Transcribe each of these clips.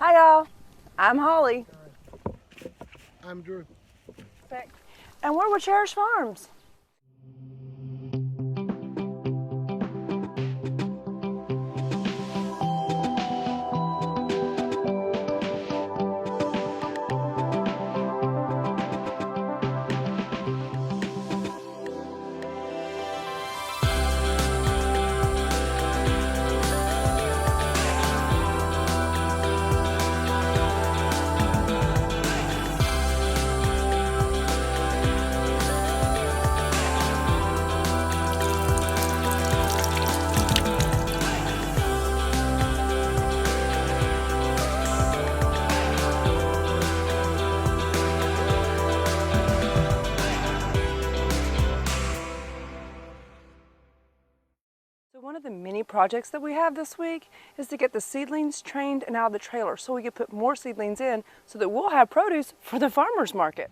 Hi y'all, I'm Holly. I'm Drew. And we're with Cherish Farms. So one of the many projects that we have this week is to get the seedlings trained and out of the trailer so we can put more seedlings in so that we'll have produce for the farmer's market.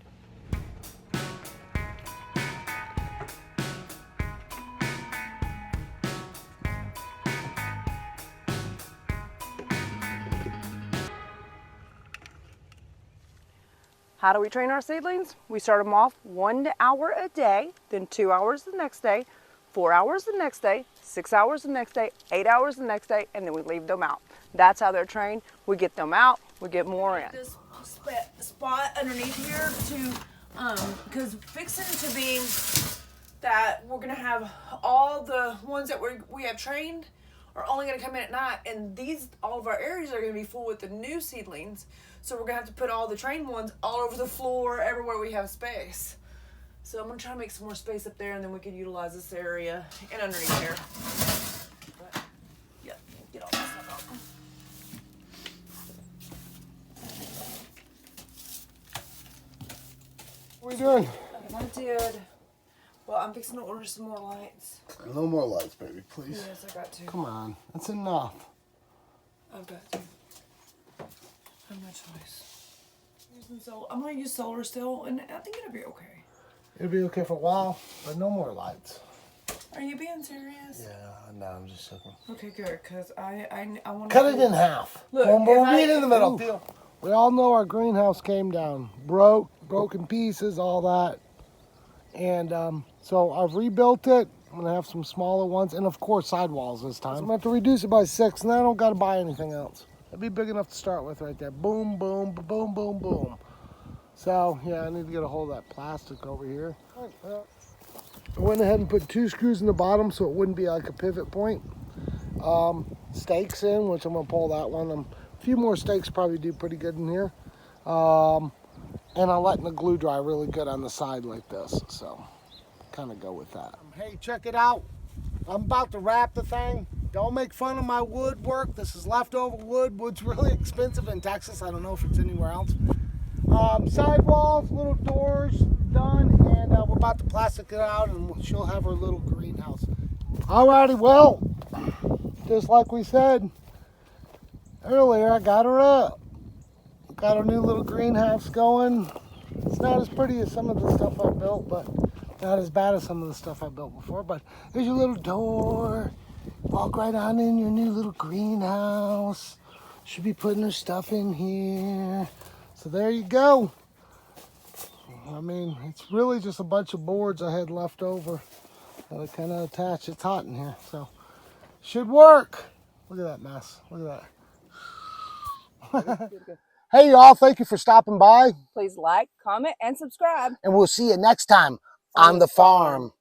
How do we train our seedlings? We start them off 1 hour a day, then 2 hours the next day, 4 hours the next day, 6 hours the next day, 8 hours the next day, and then we leave them out. That's how they're trained. We get them out, we get more in. This spot underneath here to, because fixing to be that we're gonna have all the ones that we have trained are only gonna come in at night, and all of our areas are gonna be full with the new seedlings. So we're gonna have to put all the trained ones all over the floor, everywhere we have space. So I'm gonna try to make some more space up there, and then we can utilize this area and underneath there. But, yeah, get all that stuff out. What are you doing? I did. Well, I'm fixing to order some more lights. No more lights, baby, please. Yes, I got to. Come on, that's enough. I've got to. I have no choice. I'm gonna use solar still, and I think it'll be okay. It'll be okay for a while, but no more lights. Are you being serious? Yeah, no, I'm just joking. Okay, good, because I want to Cut it in half. Look, we'll if meet in the middle. Ooh. We all know our greenhouse came down, broken pieces, all that. And so I've rebuilt it. I'm gonna have some smaller ones, and of course sidewalls this time. So I'm gonna have to reduce it by 6, and then I don't gotta buy anything else. It'd be big enough to start with right there. Boom, boom, boom, boom, boom. So yeah, I need to get a hold of that plastic over here. I went ahead and put 2 screws in the bottom so it wouldn't be like a pivot point. Stakes in, which I'm gonna pull that one. A few more stakes probably do pretty good in here. And I'm letting the glue dry really good on the side like this. So kind of go with that. Hey, check it out. I'm about to wrap the thing. Don't make fun of my woodwork. This is leftover wood. Wood's really expensive in Texas. I don't know if it's anywhere else. Sidewalls, little doors done, and we're about to plastic it out, and she'll have her little greenhouse. Alrighty, well, just like we said earlier, I got her up. Got our new little greenhouse going. It's not as pretty as some of the stuff I built, but not as bad as some of the stuff I built before. But there's your little door. Walk right on in your new little greenhouse. Should be putting her stuff in here. So there you go. I mean, it's really just a bunch of boards I had left over that I kind of attach. It's hot in here, so should work. Look at that mess. Look at that. Hey y'all, thank you for stopping by. Please like, comment, and subscribe. And we'll see you next time on the farm.